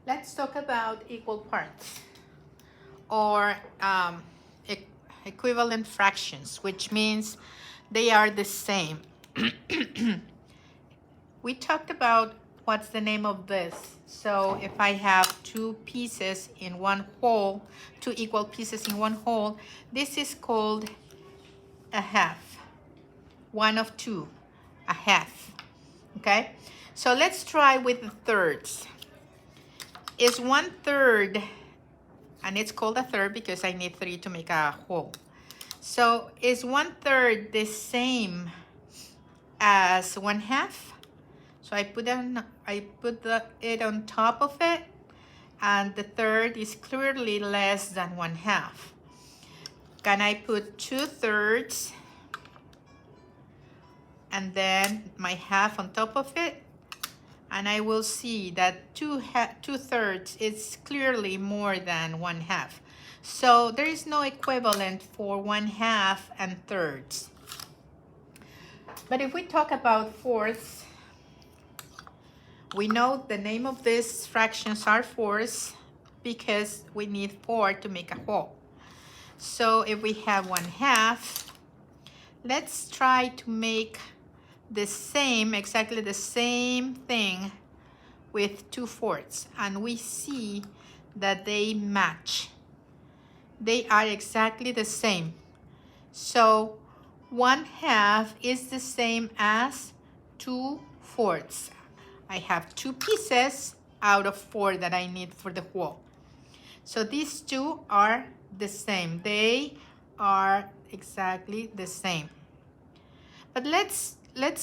Let's talk about equal parts or equivalent fractions, which means they are the same. We talked about what's the name of this. So if I have two pieces in one whole, two equal pieces in one whole, this is called a half. One of two, a half. Okay? So let's try with the thirds. Is 1/3, and it's called a third because I need 3 to make a whole. So is 1/3 the same as 1/2? So I put it on top of it, and the third is clearly less than 1/2. Can I put 2/3 and then my half on top of it? And I will see that 2/3 is clearly more than 1/2. So there is no equivalent for 1/2 and thirds. But if we talk about fourths, we know the name of these fractions are fourths because we need 4 to make a whole. So if we have 1/2, let's try to make the same, exactly the same thing with 2/4, and we see that they match. They are exactly the same. So 1/2 is the same as 2/4. I have 2 pieces out of 4 that I need for the whole. So these two are the same. They are exactly the same. But let's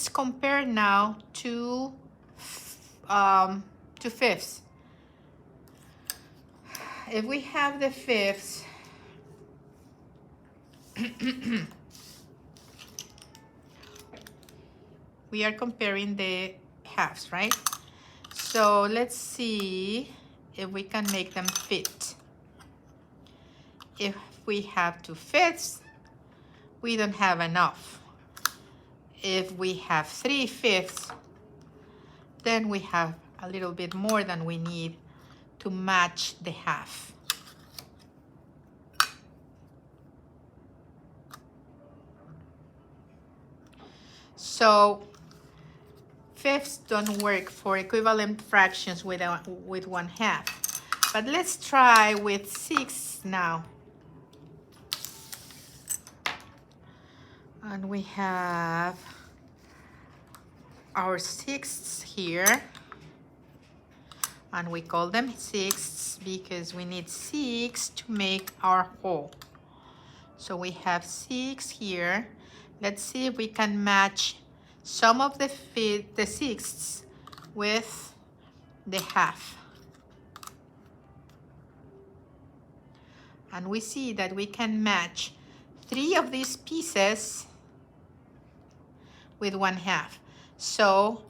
compare now to fifths. If we have the fifths, we are comparing the halves, right? So let's see if we can make them fit. If we have 2/5, we don't have enough. If we have 3/5, then we have a little bit more than we need to match the half. So fifths don't work for equivalent fractions with 1/2. But let's try with 6 now. And we have our sixths here. And we call them sixths because we need 6 to make our whole. So we have 6 here. Let's see if we can match some of the sixths with the half. And we see that we can match 3 of these pieces with 1/2. So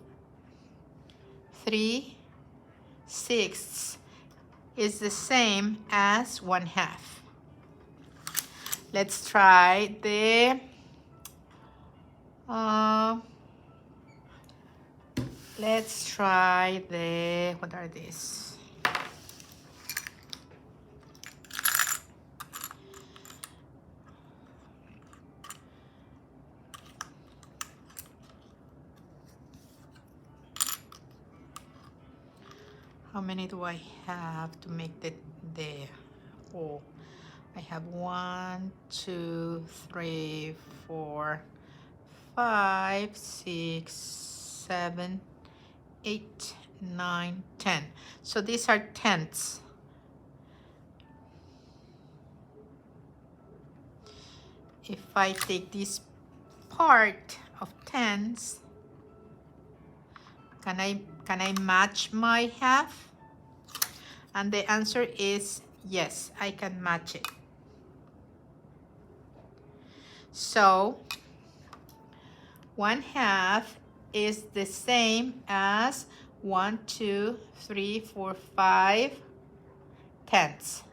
3/6 is the same as 1/2. Let's try the what are these? How many do I have to make the whole? I have 1, 2, 3, 4, 5, 6, 7, 8, 9, 10. So these are tenths. If I take this part of tenths, can I match my half? And the answer is yes, I can match it. So 1/2 is the same as 1, 2, 3, 4, 5 tenths.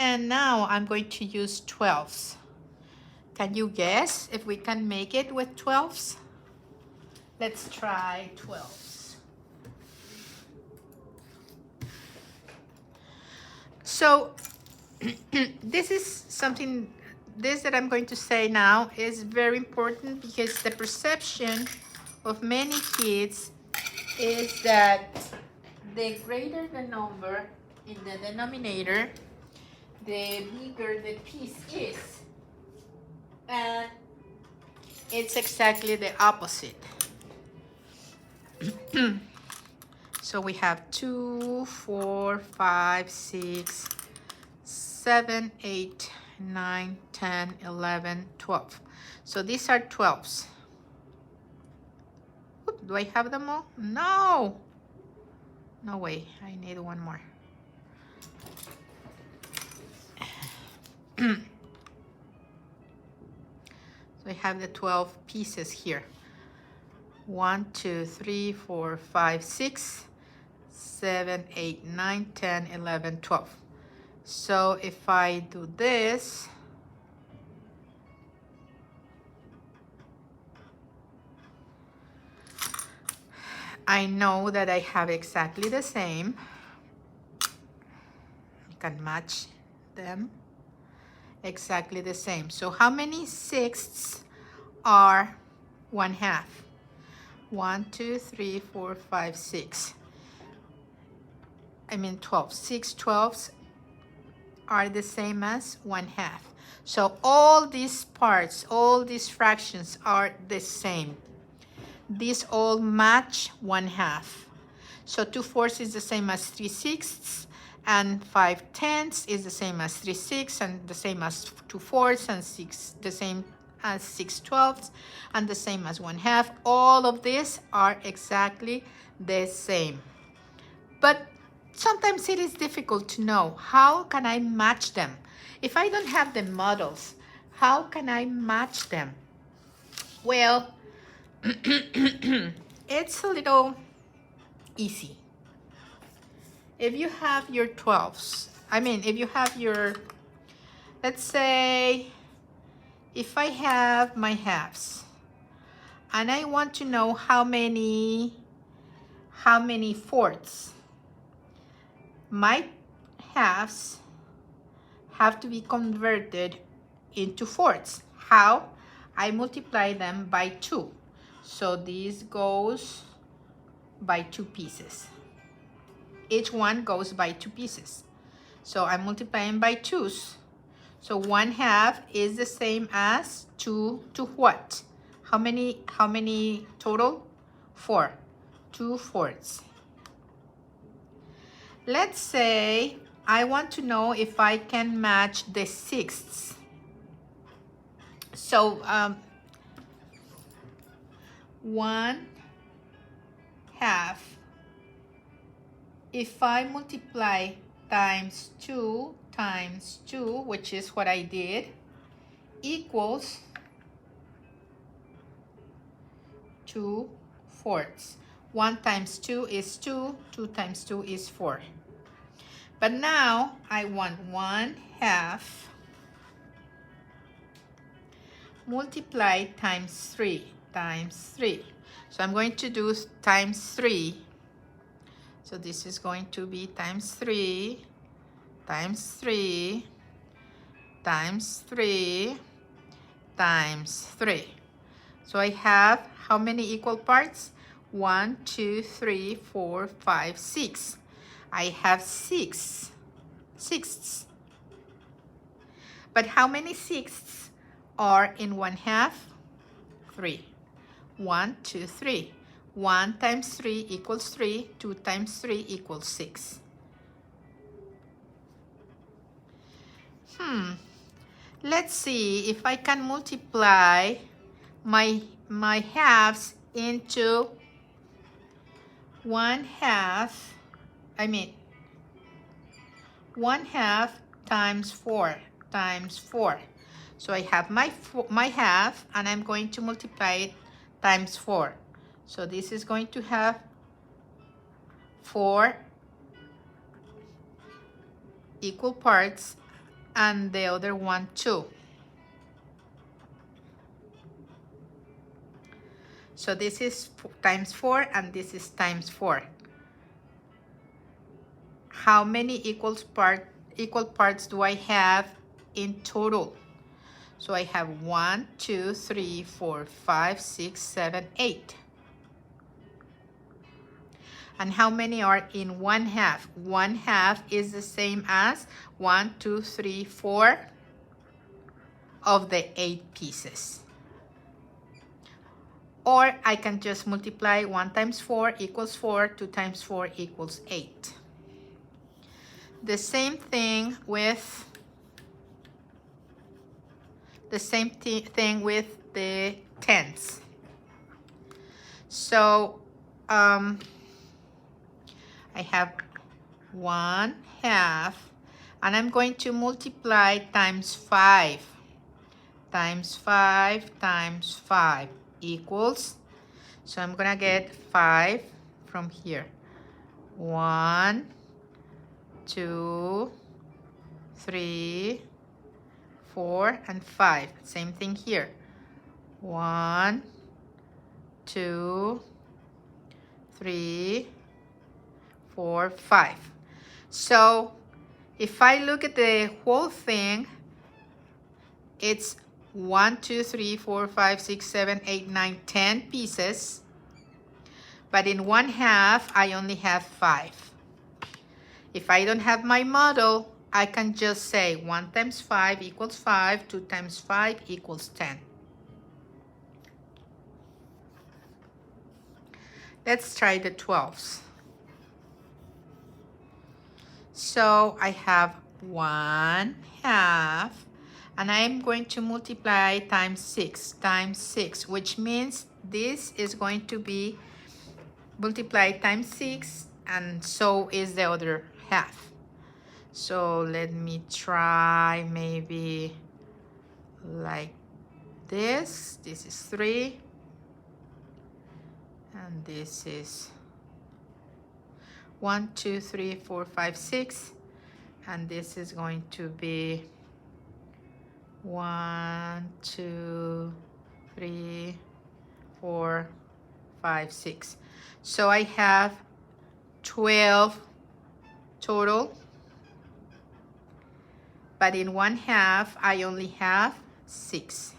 And now I'm going to use 12ths. Can you guess if we can make it with 12ths? Let's try 12s. So this is something, this that I'm going to say now is very important because the perception of many kids is that the greater the number in the denominator, the bigger the piece is. And it's exactly the opposite. So we have 2, 4, 5, 6, 7, 8, 9, 10, 11, 12. So these are 12s. Oop, do I have them all? No. No way. I need one more. So I have the 12 pieces here. 1, 2, 3, 4, 5, 6, 7, 8, 9, 10, 11, 12. So if I do this, I know that I have exactly the same. I can match them exactly the same. So how many sixths are 1/2? 1, 2, 3, 4, 5, 6. I mean 12. 6 12s are the same as 1/2. So all these parts, all these fractions are the same. These all match 1/2. So 2/4 is the same as 3/6, and 5/10 is the same as 3/6, and the same as 2/4, and 6 the same as 6/12, and the same as 1/2. All of these are exactly the same. But sometimes it is difficult to know how can I match them. If I don't have the models, how can I match them? Well, it's a little easy. If you have your 12s, I mean, if you have your, let's say, if I have my halves, and I want to know how many fourths, my halves have to be converted into fourths. How? I multiply them by 2. So this goes by 2 pieces. Each one goes by 2 pieces. So I'm multiplying by 2's. So 1/2 is the same as 2 to what? How many total? 4. 2/4. Let's say I want to know if I can match the sixths. So 1/2, if I multiply times 2 times 2, which is what I did, equals 2/4. 1 times 2 is 2, 2 times 2 is 4. But now I want 1/2 multiplied times 3 times 3. So I'm going to do times 3. So this is going to be times 3 times 3 times 3 times 3. So I have how many equal parts? 1, 2, 3, 4, 5, 6. I have 6 sixths. But how many sixths are in 1/2? 3. 1, 2, 3. 1 times 3 equals 3. 2 times 3 equals 6. Let's see if I can multiply my halves into 1/2. I mean 1/2 times 4 times 4. So I have my half, and I'm going to multiply it times 4. So this is going to have 4 equal parts, and the other one 2. So this is times 4 and this is times 4. How many equal parts do I have in total? So I have 1, 2, 3, 4, 5, 6, 7, 8. And how many are in 1/2? 1/2 is the same as 1, 2, 3, 4 of the 8 pieces. Or I can just multiply 1 times 4 equals 4, 2 times 4 equals 8. The same thing with the tens. So I have 1/2, and I'm going to multiply times 5. Times 5 times 5 equals, so I'm gonna get 5 from here. 1, 2, 3, 4, and 5. Same thing here. 1, 2, 3, 4, 5. So if I look at the whole thing, it's 1, 2, 3, 4, 5, 6, 7, 8, 9, 10 pieces. But in 1/2, I only have 5. If I don't have my model, I can just say 1 times 5 equals 5, 2 times 5 equals 10. Let's try the 12s. So I have 1/2, and I'm going to multiply times 6, which means this is going to be multiplied times 6, and so is the other half. So let me try maybe like this. This is 3, and this is 1, 2, 3, 4, 5, 6, and this is going to be 1, 2, 3, 4, 5, 6. So I have 12 total, but in 1/2 I only have 6.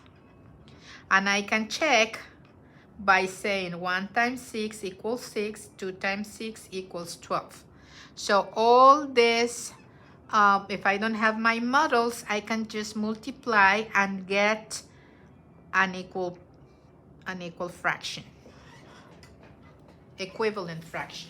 And I can check by saying 1 times 6 equals 6, 2 times 6 equals 12. So all this, if I don't have my models, I can just multiply and get an equal fraction, equivalent fraction.